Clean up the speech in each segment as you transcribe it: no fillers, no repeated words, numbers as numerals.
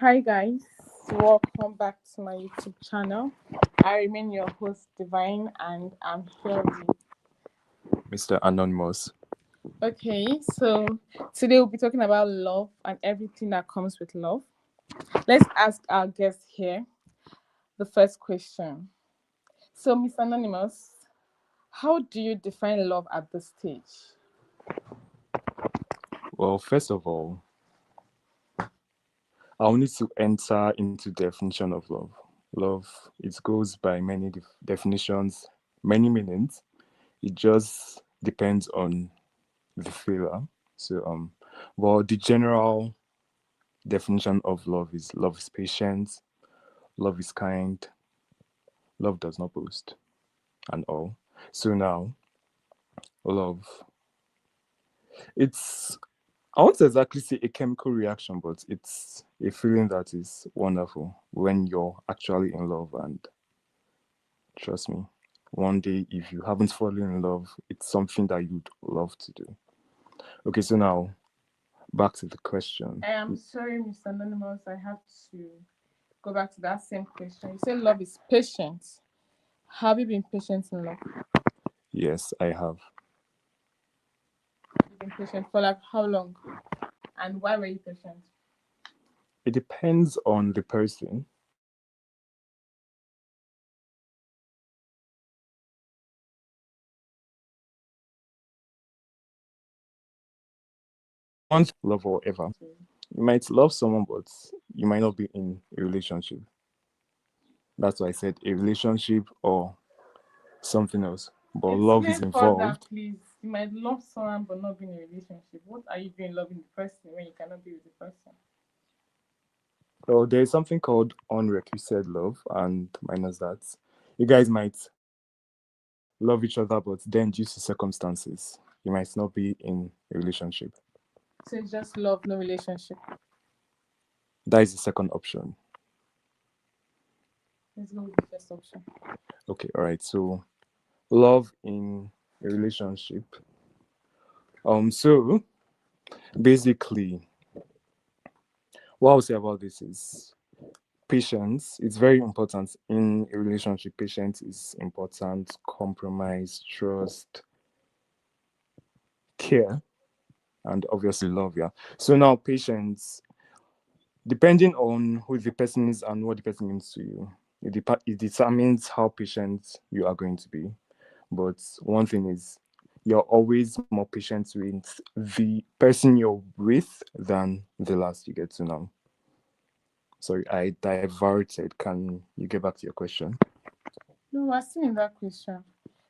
Hi guys, welcome back to my YouTube channel. I remain your host Divine and I'm here with Mr. Anonymous. so today we'll be talking about love and everything that comes with love. Let's ask our guest here the first question. So Mr. Anonymous, how do you define love at this stage? Well, first of all, I'll need to enter into definition of love. Love, it goes by many definitions, many meanings. It just depends on the feeler. So, well, the general definition of love is patient, love is kind, love does not boast, and all. So now, love, it's I won't exactly say a chemical reaction, but it's a feeling that is wonderful when you're actually in love. And trust me, one day, if you haven't fallen in love, it's something that you'd love to do. Okay, so now back to the question. I am sorry, Mr. Anonymous, I have to go back to that same question. You said love is patient. Have you been patient in love? Yes, I have. You've been patient for like how long? And why were you patient? It depends on the person. Once love or ever, you might love someone, but you might not be in a relationship. That's why I said a relationship or something else. But love is Explain further, involved. please. You might love someone but not be in a relationship. What are you doing loving the person when you cannot be with the person? Well, there is something called unrequited love, and minus that, you guys might love each other, but then due to circumstances, you might not be in a relationship. So it's just love, no relationship. That is the second option. Let's go with the first option. Okay, all right. So love in a relationship. So basically, what I'll say about this is patience. It's very important in a relationship. Patience is important. Compromise, trust, care, and obviously love. Yeah. So now patience, depending on who the person is and what the person means to you, it determines how patient you are going to be. But one thing is, you're always more patient with the person you're with than the last you get to know. Sorry, I diverted. Can you get back to your question? No, we're still in that question.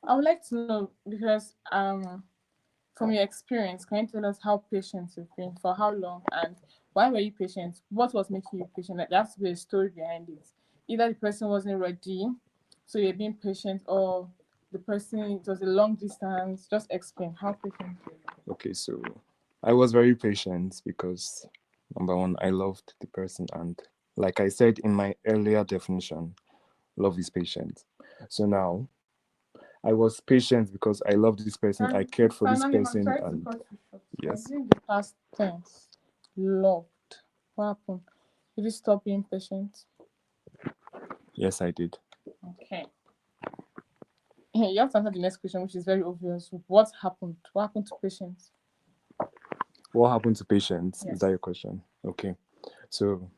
I would like to know because from your experience, can you tell us how patient you've been for how long and why were you patient? What was making you patient? Like there has to be a story behind it. Either the person wasn't ready, so you're being patient, or the person it was a long distance. Just explain how patient you are. Okay, so I was very patient because number one, I loved the person, and like I said in my earlier definition, love is patient. So now I was patient because I loved this person, I And cared for this finally, I'm person, sorry to and cut you short. I yes, did the past tense. Loved. What happened? Did you stop being patient? yes, I did. Okay. You have to answer the next question, which is very obvious. What happened? What happened to patience? What happened to patience? Is that Yes. your question? Okay, so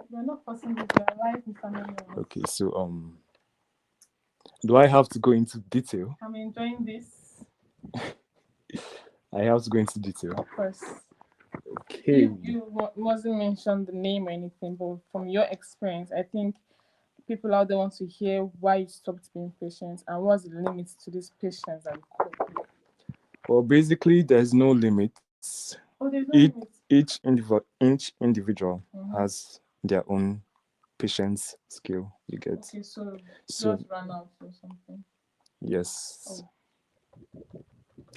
We're not forcing this. You're alive, Mr. okay, Anonymous. so do I have to go into detail? I'm enjoying this. I have to go into detail. Of course. Okay. You mustn't mention the name or anything, but from your experience, I think people out there want to hear why you stopped being patient and what's the limits to this patience and cope. Well, basically, there's no limits. Oh, there's no Each limits. each individual Mm-hmm. has their own patience skill. You get. Okay, so So yours ran out or something. yes, Oh,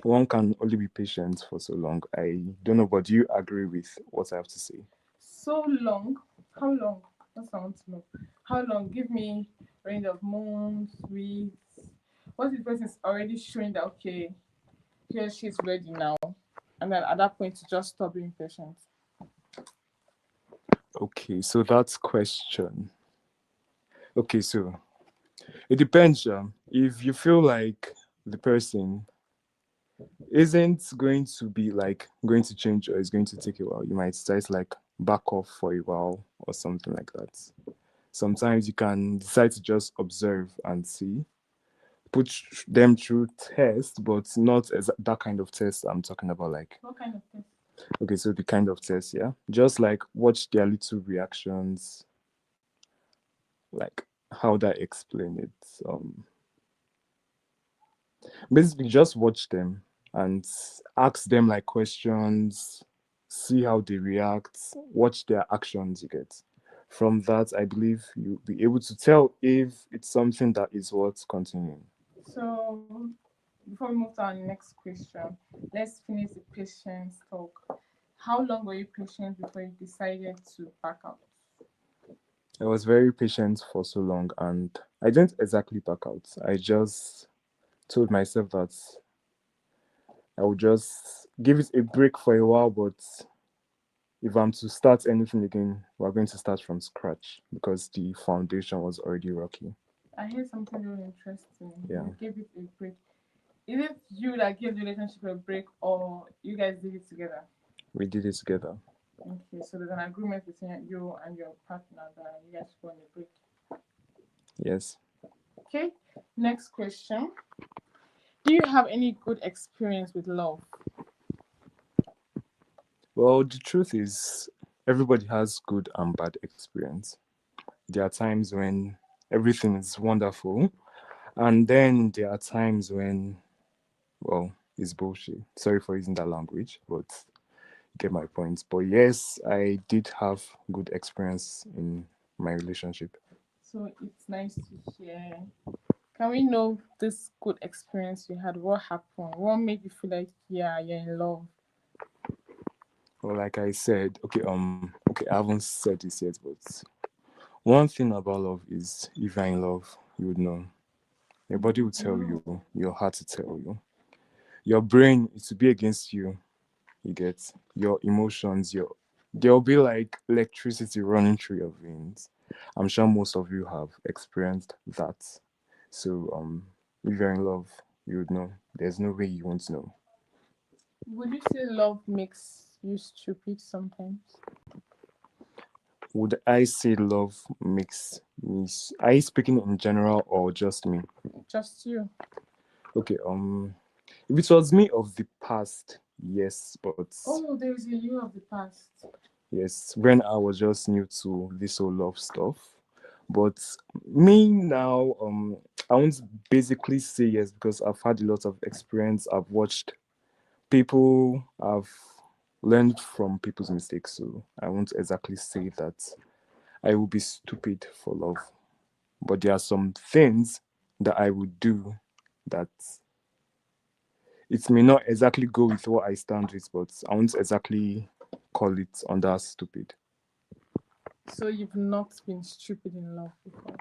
one can only be patient for so long. I don't know, but do you agree with what I have to say? so long. How long? That's what I want to know. How long? Give me range of months, weeks. What if the person is already showing that okay, here she's ready now? and then at that point you just stop being patient? Okay, so that's question. Okay, so it depends. If you feel like the person isn't going to be like going to change or is going to take a while, you might decide to like back off for a while or something like that. Sometimes you can decide to just observe and see, put them through test, but not as that kind of test I'm talking about. Like, What kind of test? okay, so the kind of test, yeah, just like watch their little reactions, like how do I explain it? Basically, just watch them and ask them like questions, see how they react, watch their actions. You get from that, I believe you'll be able to tell if it's something that is worth continuing. So before we move to our next question, let's finish the patience talk. How long were you patient before you decided to back out? I was very patient for so long and I didn't exactly back out. I just told myself that I would just give it a break for a while, but if I'm to start anything again, we're going to start from scratch because the foundation was already rocky. I heard something really interesting. Yeah, You gave it a break. Is it you that gave the relationship a break, or you guys did it together? we did it together. Okay, so there's an agreement between you and your partner that you guys go on a break. Yes. Okay, next question. Do you have any good experience with love? Well, the truth is, everybody has good and bad experience. There are times when everything is wonderful, and then there are times when, well, it's bullshit. Sorry for using that language, but you get my point. But yes, I did have good experience in my relationship. So it's nice to hear. Can we know this good experience you had? What happened? What made you feel like, yeah, you're in love? Well, like I said, okay, I haven't said this yet, but one thing about love is if you're in love, you would know. Your body will tell you, your heart will tell you. Your brain is to be against you. You get your emotions, there'll be like electricity running through your veins. I'm sure most of you have experienced that. So if you're in love, you would know. There's no way you won't know. Would you say love makes you stupid sometimes? Would I say love makes me are you speaking in general or just me? Just you. Okay, if it was me of the past, yes, but Oh, there is a you of the past. yes, when I was just new to this whole love stuff. But me now, I won't basically say yes because I've had a lot of experience. I've watched people, I've learned from people's mistakes. So I won't exactly say that I will be stupid for love. But there are some things that I would do that it may not exactly go with what I stand with, but I won't exactly call it under stupid. So you've not been stupid in love before.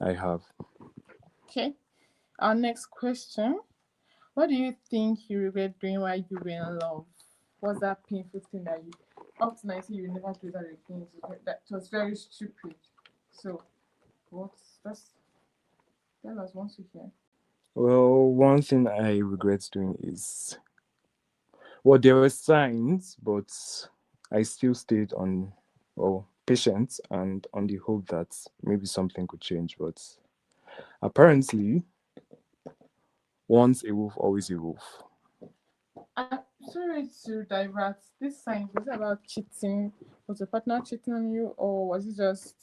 I have. Okay. Our next question. What do you think you regret doing while you were in love? What's that painful thing that you, up to 90, you never do that again? That was very stupid. So, what's, just tell us once you hear. Well, one thing I regret doing is, well, there were signs, but I still stayed on, well, patient and on the hope that maybe something could change. But apparently, once a wolf, always a wolf. I'm sorry to divert. This sign was it about cheating? Was your partner cheating on you, or was it just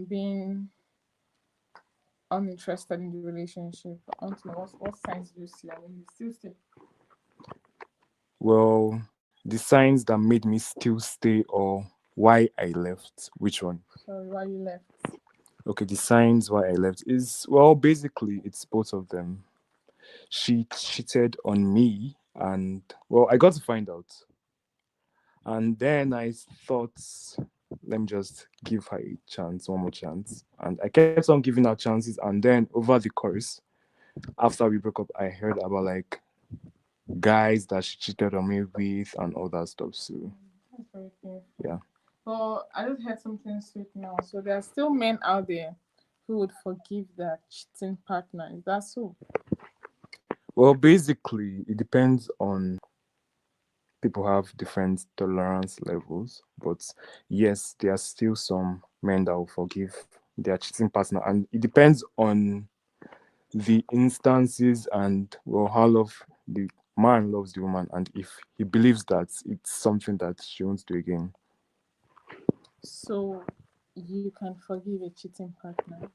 being uninterested in the relationship? I want to know what signs do you see, and you still stay. Well, the signs that made me still stay or why I left, which one? Sorry, why you left? Okay, the signs why I left is, well, basically, it's both of them. She cheated on me, and, well, I got to find out. And then I thought, let me just give her a chance, one more chance. And I kept on giving her chances. And then over the course, after we broke up, I heard about like guys that she cheated on me with and all that stuff. So That's very painful. yeah. But I just heard something sweet now. So there are still men out there who would forgive their cheating partner. Is that so? Well, basically, it depends on people have different tolerance levels, but yes, there are still some men that will forgive their cheating partner, and it depends on the instances and well how love the man loves the woman, and if he believes that it's something that she won't do again. So you can forgive a cheating partner.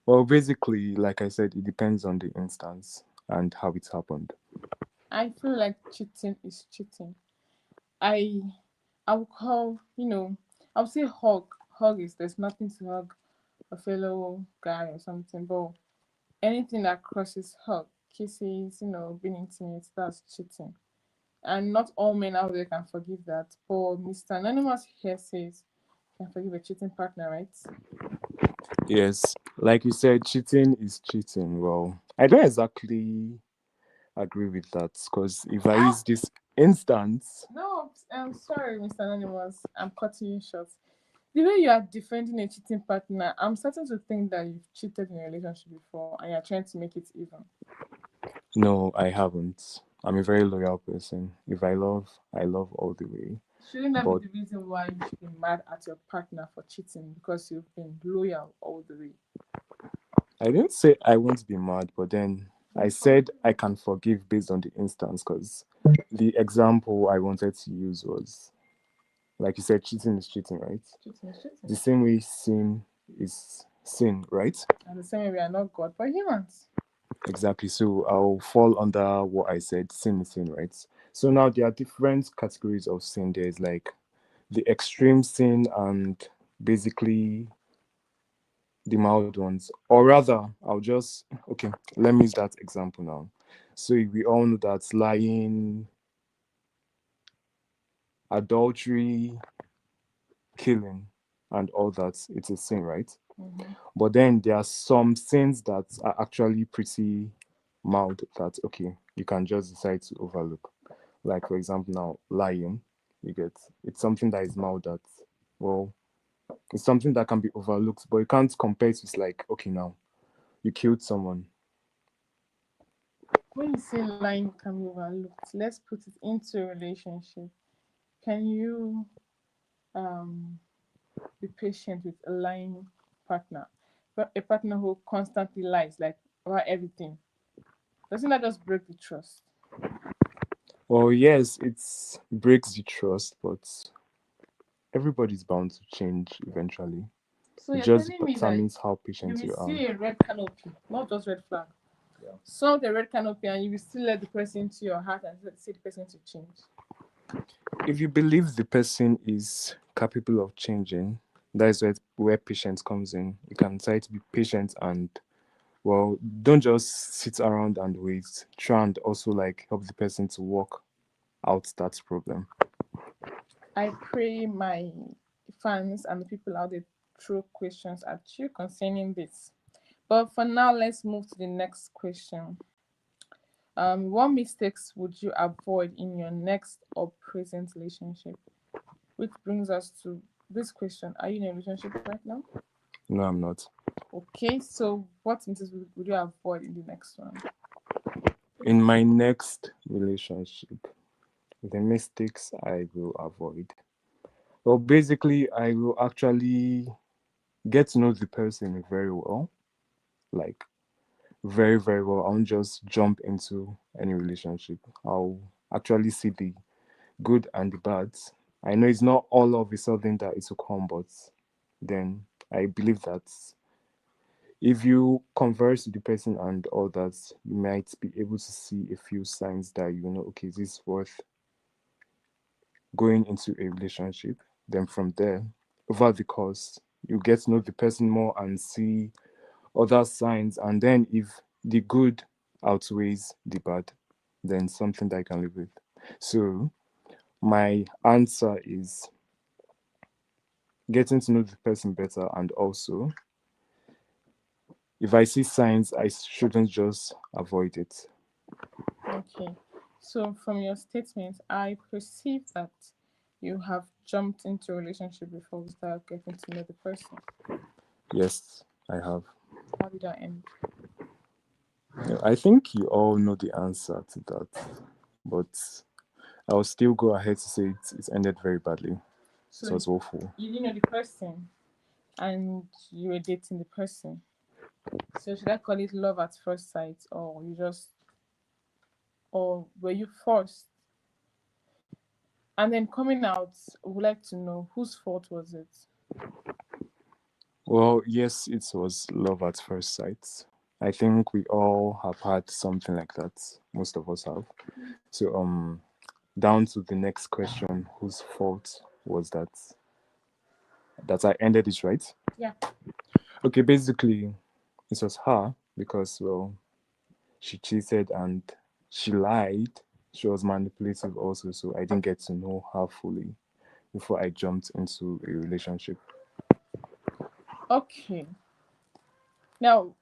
Well, basically, like I said, it depends on the instance and how it happened. I feel like cheating is cheating. I I would call, I would say hug. Hug is there's nothing to hug a fellow guy or something, but anything that crosses hug, kisses, being intimate, that's cheating. And not all men out there can forgive that. But Mr. Anonymous here says you can forgive a cheating partner, right? Yes, like you said, cheating is cheating. Well, I don't exactly agree with that because if I use this instance, No, I'm sorry, Mr. Anonymous. I'm cutting you short. The way you are defending a cheating partner, I'm starting to think that you've cheated in a relationship before and you're trying to make it even. no, I haven't. I'm a very loyal person. If I love, I love all the way. Shouldn't that be But the reason why you should be mad at your partner for cheating because you've been loyal all the way? I didn't say I won't be mad, but then I said I can forgive based on the instance because the example I wanted to use was like you said, cheating is cheating, right? Cheating is cheating. The same way sin is sin, right? And the same way we are not God, but humans. Exactly. So I'll fall under what I said, sin is sin, right? So now there are different categories of sin. There's like the extreme sin and basically the mild ones. Or rather, I'll just okay, let me use that example now. So we all know that lying, adultery, killing, and all that, it's a sin, right? Mm-hmm. But then there are some sins that are actually pretty mild that okay, you can just decide to overlook. Like for example now, lying, you get it's something that is mild that well, it's something that can be overlooked, but you can't compare it with like, okay now, you killed someone. When you say lying can be overlooked, let's put it into a relationship. Can you um be patient with a lying partner? But a partner who constantly lies, like about everything. Doesn't that just break the trust? Well, yes, it breaks the trust, but everybody's bound to change eventually. So It you're just telling me that determines how you patient will you are. see a red canopy, not just red flag. Yeah. Saw the red canopy and you will still let the person into your heart and see the person to change. If you believe the person is capable of changing, that is where patience comes in. You can try to be patient and well, don't just sit around and wait. Try and also like help the person to work out that problem. I pray my fans and the people out there throw questions at you concerning this. But for now, let's move to the next question. What mistakes would you avoid in your next or present relationship? Which brings us to this question: are you in a relationship right now? No, I'm not. Okay, so what mistakes would you avoid in the next one? In my next relationship, the mistakes I will avoid. Well, basically, I will actually get to know the person very well, like very, very well. I won't just jump into any relationship. I'll actually see the good and the bad. I know it's not all of a sudden that it will come, but then I believe that if you converse with the person and all that, you might be able to see a few signs that you know, okay, this is worth going into a relationship. Then from there, over the course, you get to know the person more and see other signs. And then if the good outweighs the bad, then something that I can live with. So my answer is getting to know the person better, and also if I see signs, I shouldn't just avoid it. Okay. So from your statement, I perceive that you have jumped into a relationship before we start getting to know the person. Yes, I have. How did that end? Yeah, I think you all know the answer to that, but I'll still go ahead to say it ended very badly. It So was awful. you didn't know the person and you were dating the person. So should I call it love at first sight, or you just, or were you forced? And then coming out, I would like to know whose fault was it? Well, yes, it was love at first sight. I think we all have had something like that. Most of us have. So, down to the next question, whose fault was that I ended it, right? Yeah. Okay, basically, it was her because, well, she cheated and she lied. She was manipulative also, so I didn't get to know her fully before I jumped into a relationship. Okay. Now,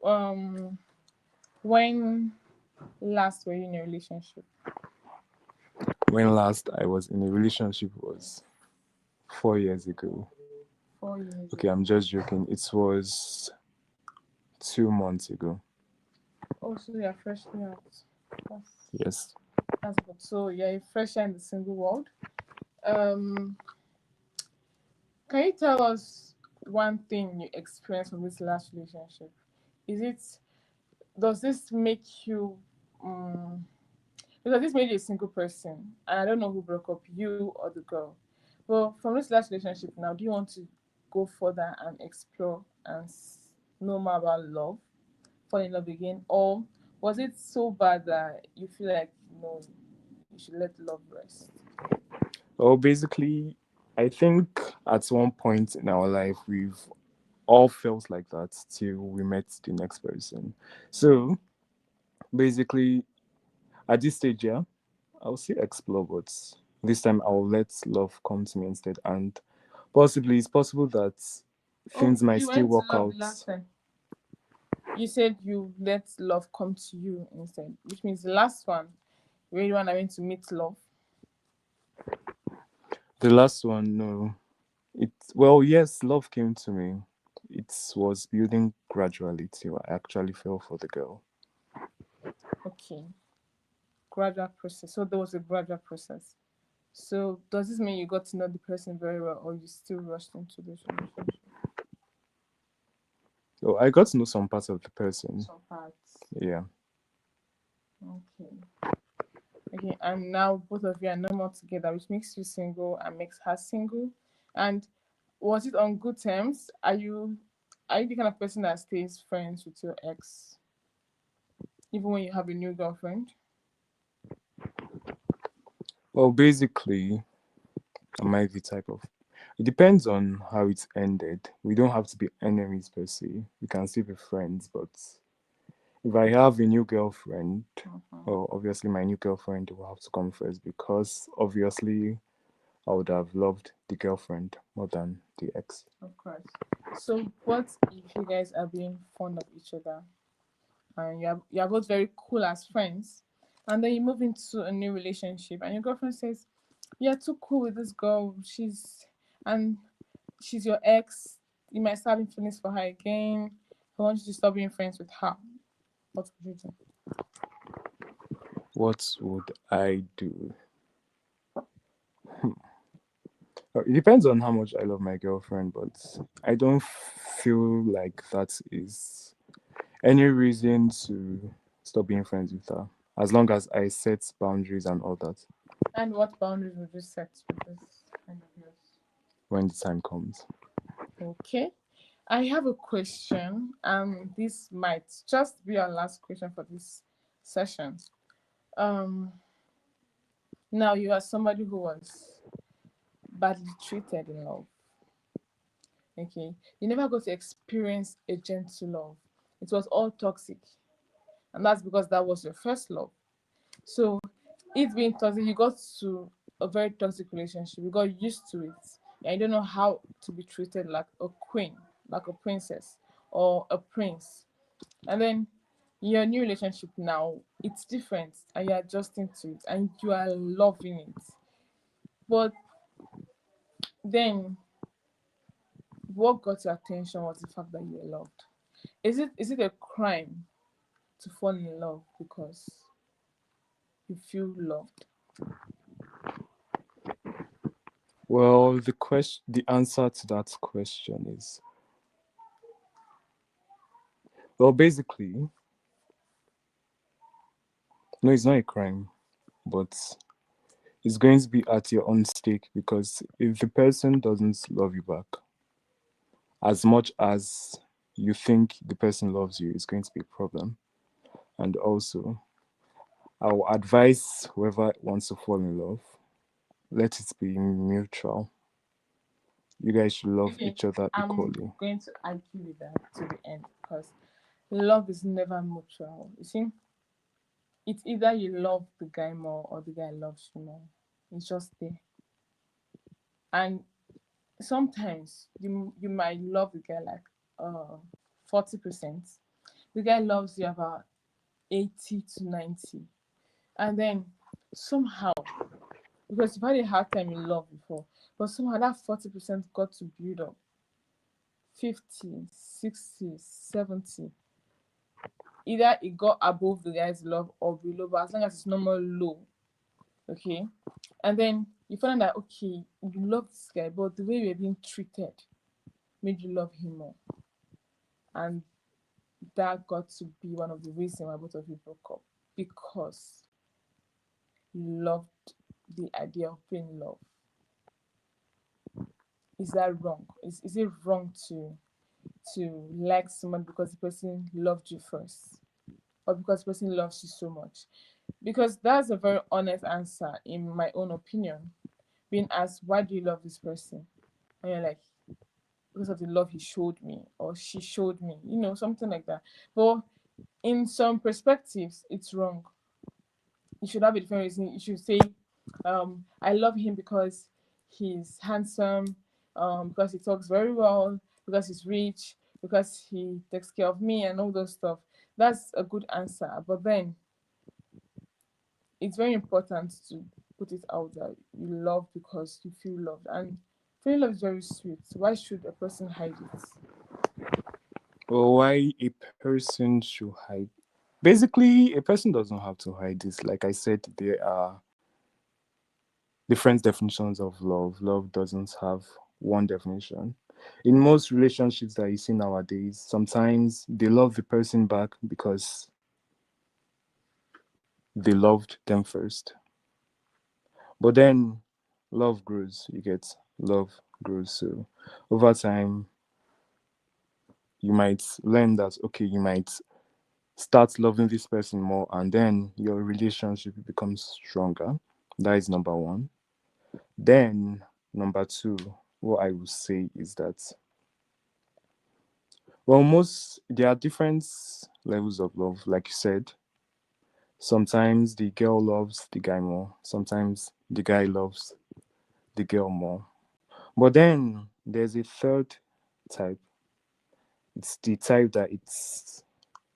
when last were you in a relationship? When last I was in a relationship was 4 years ago. 4 years Okay, I'm ago. just joking. It was 2 months ago. Oh, so you're freshly out. That's Yes. that's good. So you're a fresher in the single world. Um, can you tell us one thing you experienced from this last relationship? Is it, does this make you because this made you a single person, and I don't know who broke up, you or the girl. Well, from this last relationship now, do you want to go further and explore and know more about love, fall in love again, or was it so bad that you feel like no, you should let love rest? Well, basically, I think at one point in our life, we've all felt like that till we met the next person. So, basically, at this stage, yeah, I'll still explore, but this time I'll let love come to me instead. And possibly, it's possible that Oh, things might you still went to work love the out. last time. You said you let love come to you instead, which means the last one, where you want to meet love. The last one, no. It well, yes, love came to me. It was building gradually till I actually fell for the girl. Okay, gradual process. So there was a gradual process. So does this mean you got to know the person very well, or you still rushed into this relationship? So I got to know some parts of the person. Some parts. Yeah. Okay. Okay, and now both of you are no more together, which makes you single and makes her single. And was it on good terms? Are you the kind of person that stays friends with your ex even when you have a new girlfriend? Well, basically, I might be type of. It depends on how it's ended. We don't have to be enemies per se. We can still be friends, but if I have a new girlfriend, Mhm. well, obviously my new girlfriend will have to come first because obviously I would have loved the girlfriend more than the ex. Of course. So what if you guys are being fond of each other and you're both very cool as friends, and then you move into a new relationship and your girlfriend says, "You're too cool with this girl. And she's your ex. You might start having feelings for her again. I want you to stop being friends with her." What would you do? What would I do? It depends on how much I love my girlfriend, but I don't feel like that is any reason to stop being friends with her. As long as I set boundaries and all that And what boundaries would you set with this kind of yours? when the time comes. Okay. I have a question, and this might just be our last question for this session. Um, Now you are somebody who was badly treated in love. Okay, you never got to experience a gentle love. It was all toxic, and that's because that was your first love. So it being toxic, you got to a very toxic relationship. You got used to it, and you don't know how to be treated like a queen, like a princess, or a prince. And then your new relationship now, it's different and you're adjusting to it and you are loving it. But then what got your attention was the fact that you were loved. Is it a crime to fall in love because you feel loved? Well, the answer to that question is, well, basically, no, it's not a crime, but it's going to be at your own stake, because if the person doesn't love you back as much as you think the person loves you, it's going to be a problem. And also, I will advise whoever wants to fall in love, let it be mutual. You guys should love Okay, each other I'm equally. going to argue with that to the end because love is never mutual. You see, it's either you love the guy more or the guy loves you more. It's just there. And sometimes you might love the guy like 40%. The guy loves you about 80 to 90. And then somehow, because you've had a hard time in love before, but somehow that 40% got to build up 50, 60, 70. Either it got above the guy's love or below, but as long as it's normal low, okay? And then you find that, okay, you love this guy, but the way you're being treated made you love him more. And that got to be one of the reasons why both of you broke up, because you loved the idea of being loved. Is that wrong? Is it wrong to like someone because the person loved you first, or because the person loves you so much? Because that's a very honest answer, in my own opinion. Being asked, why do you love this person? And you're like, because of the love he showed me or she showed me, something like that. But in some perspectives, it's wrong. You should have a different reason. You should say, I love him because he's handsome, because he talks very well, because he's rich, because he takes care of me and all those stuff. That's a good answer. But then it's very important to put it out that you love because you feel loved. And feeling love is very sweet. Why should a person hide it? Well, why a person should hide? Basically, a person doesn't have to hide this. Like I said, there are different definitions of love. Love doesn't have one definition. In most relationships that you see nowadays, sometimes they love the person back because they loved them first. But then love grows, you get, love grows. So over time, you might learn that, okay, you might start loving this person more, and then your relationship becomes stronger. That is number one. Then, number two, what I would say is that, well, there are different levels of love, like you said. Sometimes the girl loves the guy more, sometimes the guy loves the girl more. But then there's a third type. It's the type that it's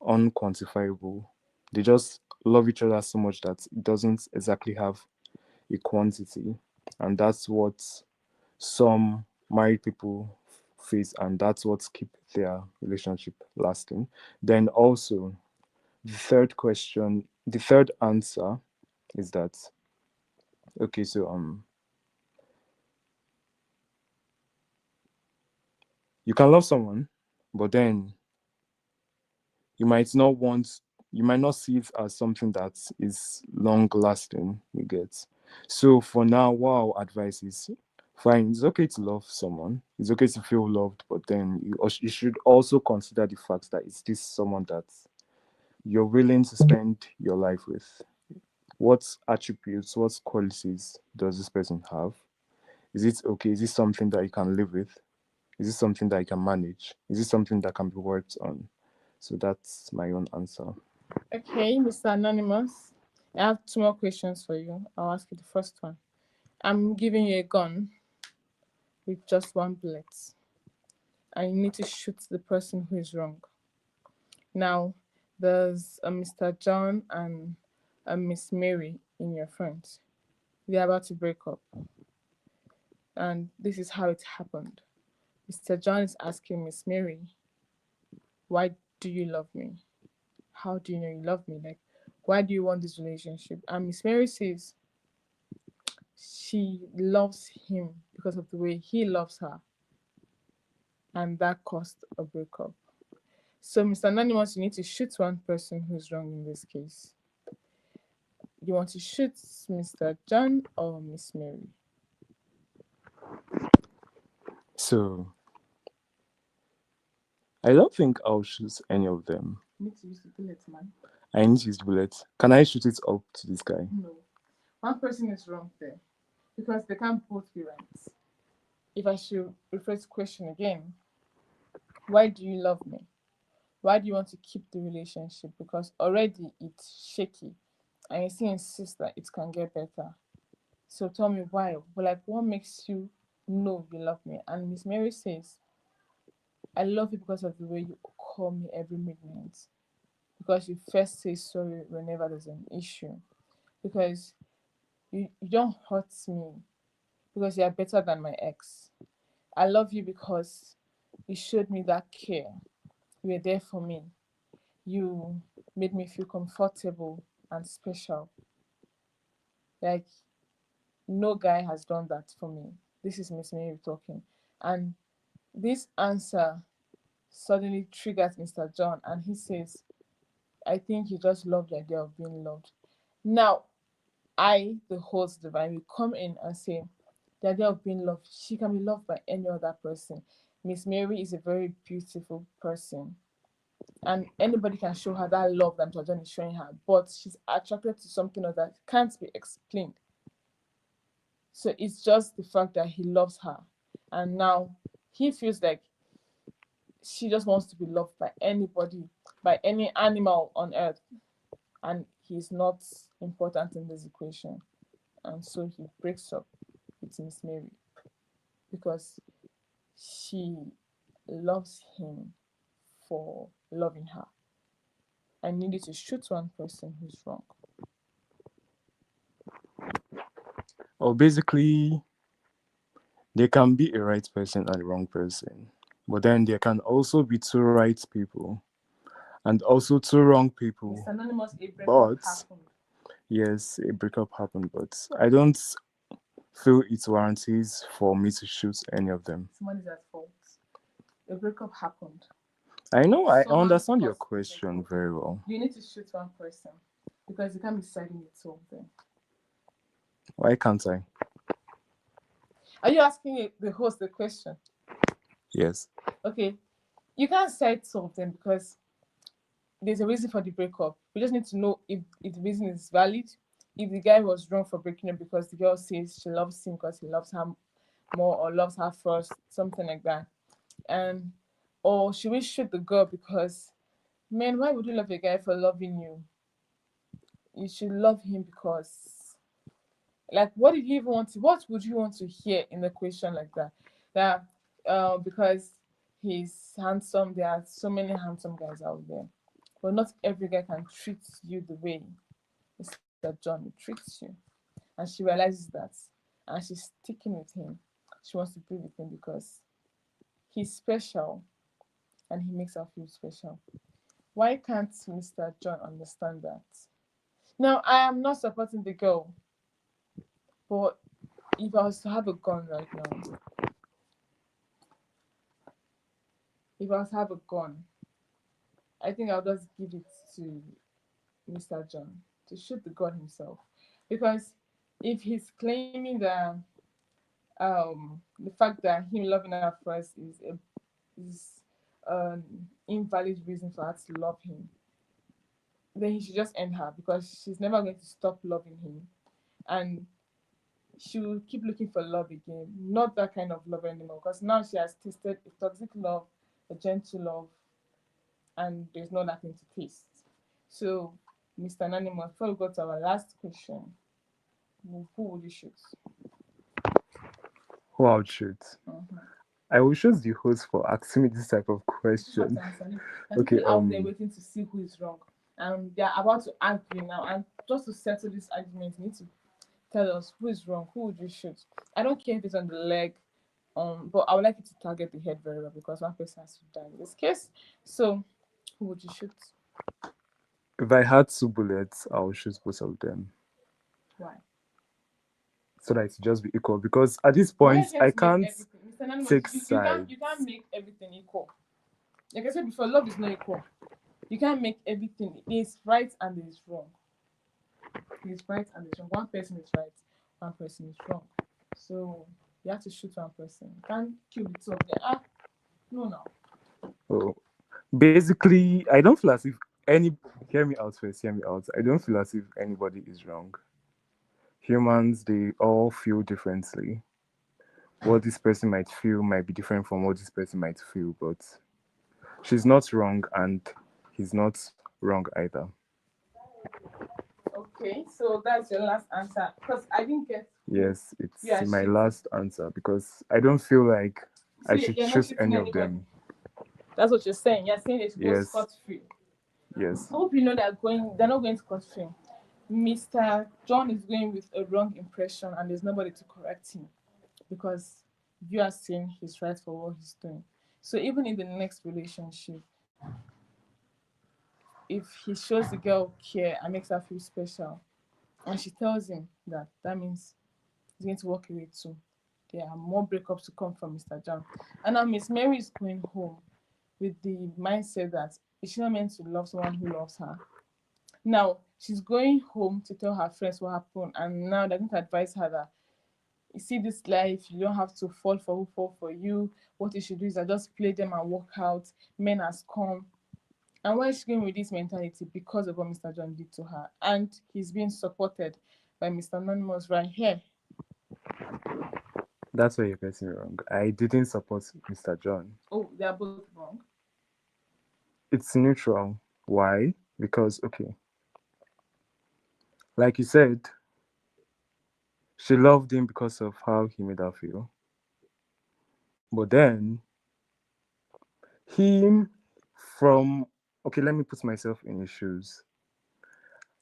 unquantifiable. They just love each other so much that it doesn't exactly have a quantity. And that's what some married people face, and that's what keep their relationship lasting. Then also, the third answer is that, okay, so you can love someone, but then you might not want you might not see it as something that is long lasting, you get. So for now, what I'll advise is, fine, it's okay to love someone, it's okay to feel loved, but then you should also consider the fact that is this someone that you're willing to spend your life with. What attributes, what qualities does this person have? Is it okay? Is this something that you can live with? Is this something that you can manage? Is this something that can be worked on? So that's my own answer. Okay, Mr. Anonymous, I have two more questions for you. I'll ask you the first one. I'm giving you a gun with just one bullet, and you need to shoot the person who is wrong. Now, There's a Mr. John and a Miss Mary in your front. They're about to break up. And this is how it happened. Mr. John is asking Miss Mary, why do you love me? How do you know you love me? Like, why do you want this relationship? And Miss Mary says she loves him because of the way he loves her. And that caused a breakup. So, Mr. Anonymous, you need to shoot one person who's wrong in this case. You want to shoot Mr. John or Miss Mary? So I don't think I'll shoot any of them. You need to use the bullet, man. I need to use bullet. Can I shoot it up to this guy? No. One person is wrong there because they can't both be right. If I should rephrase the question again, why do you love me? Why do you want to keep the relationship? Because already it's shaky and you still insist that it can get better. So tell me why. But like, what makes you know you love me? And Miss Mary says, I love you because of the way you call me every midnight. Because you first say sorry whenever there's an issue. Because you don't hurt me. Because you are better than my ex. I love you because you showed me that care. You were there for me. You made me feel comfortable and special. Like, no guy has done that for me. This is Miss Mary talking. And this answer suddenly triggers Mr. John, and he says, I think you just love the idea of being loved. Now, I, the host divine, will come in and say, the idea of being loved, she can be loved by any other person. Miss Mary is a very beautiful person, and anybody can show her that love that Mr. John is showing her, but she's attracted to something else that can't be explained. So it's just the fact that he loves her, and now he feels like she just wants to be loved by anybody, by any animal on earth, and he's not important in this equation. And so he breaks up with Miss Mary because she loves him for loving her. I needed to shoot one person who's wrong. Or basically, there can be a right person and a wrong person. But then there can also be two right people and also two wrong people. Mr. Anonymous, a breakup But happened. yes, a breakup happened, but I don't feel it warranties for me to shoot any of them. Somebody's at fault. A breakup happened. I know, I Someone understand your caused the question breakup. very well. You need to shoot one person because you can't be siding with two of them. Why can't I? Are you asking the host the question? Yes. Okay, you can't side two of them because there's a reason for the breakup. We just need to know if the reason is valid. If the guy was wrong for breaking up because the girl says she loves him because he loves her more or loves her first, something like that. And or should we shoot the girl because, man, why would you love a guy for loving you? You should love him because, like, what did you even want to? What would you want to hear in a question like that? That because he's handsome, there are so many handsome guys out there, but not every guy can treat you the way Mr. John treats you. And she realizes that, and she's sticking with him. She wants to be with him because he's special and he makes her feel special. Why can't Mr. John understand that? Now, I am not supporting the girl, but if I was to have a gun right now, I think I'll just give it to Mr. John to shoot the gun himself. Because if he's claiming that the fact that him loving her first is an invalid reason for her to love him, then he should just end her because she's never going to stop loving him. And she will keep looking for love again, not that kind of love anymore. Because now she has tasted a toxic love, a gentle love, and there's no nothing to taste. So, Mr. Anonymous, before we go to our last question, who would you shoot? Who I would shoot? I will shoot the host for asking me this type of question. Okay, out there waiting to see who is wrong. and they are about to argue now. And just to settle this argument, you need to tell us who is wrong, who would you shoot. I don't care if it's on the leg, but I would like you to target the head very well because one person has to die in this case. So, who would you shoot? If I had 2 bullets, I would shoot both of them Why? so that it just be equal. Because at this Why point, you have I to make can't everything? Mr. Anonymous, take you sides. can't make everything equal. Like I said before, love is not equal. You can't make everything. There's right and there's wrong. There's right and there's wrong. One person is right, one person is wrong. So you have to shoot one person. You can't kill the two of them. No. Oh, basically, I don't feel as if any. Hear me out first. Hear me out. I don't feel as if anybody is wrong. Humans, they all feel differently. What this person might feel might be different from what this person might feel, but she's not wrong and he's not wrong either. Okay, so that's your last answer. Because I didn't get Yes, it's you are my shooting. last answer because I don't feel like So I should you're not choose shooting any of anybody. them. That's what you're saying. You're saying they should go Yes, scot free. yes. I hope you know they're not going scot free. Mr. John is going with a wrong impression and there's nobody to correct him because you are saying he's right for what he's doing. So even in the next relationship, if he shows the girl care and makes her feel special, and she tells him that means he's going to walk away too. There are more breakups to come from Mr. John. And now Miss Mary is going home with the mindset that is she not meant to love someone who loves her? Now she's going home to tell her friends what happened, and now they're going to advise her that you see this life, you don't have to fall for who fall for you. What you should do is that just play them and work out. Men has come. And why is she going with this mentality? Because of what Mr. John did to her. And he's being supported by Mr. Anonymous right here. That's where you're getting me wrong. I didn't support Mr. John. Oh, they are both wrong. It's neutral. Why? Because, okay, like you said, she loved him because of how he made her feel. But then, him from, okay, let me put myself in his shoes.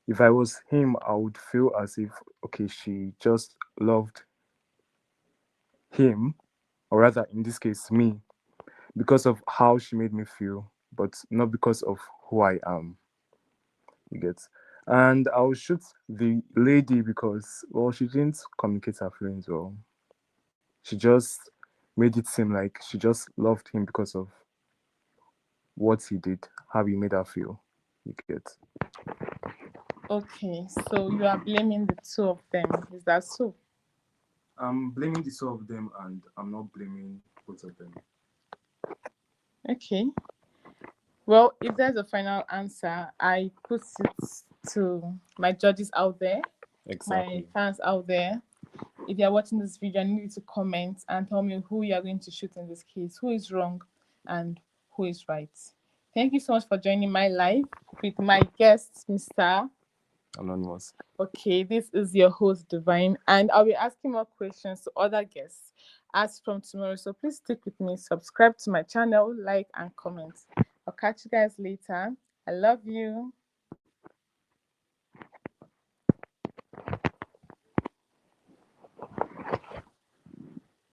If I was him, I would feel as if, okay, she just loved him, or rather, in this case, me, because of how she made me feel, but not because of who I am. You get? And I'll shoot the lady because, well, she didn't communicate her feelings well. She just made it seem like she just loved him because of what he did, how he made her feel. You get? Okay, so you are blaming the two of them. Is that so? I'm blaming the two of them and I'm not blaming both of them. Okay. Well, if there's a final answer, I put it to my judges out there, my Exactly. fans out there. If you're watching this video, I need you to comment and tell me who you are going to shoot in this case, who is wrong and who is right. Thank you so much for joining my live with my guest, Mr. Anonymous. Okay, this is your host, Divine, and I'll be asking more questions to other guests as from tomorrow. So please stick with me, subscribe to my channel, like, and comment. I'll catch you guys later. I love you.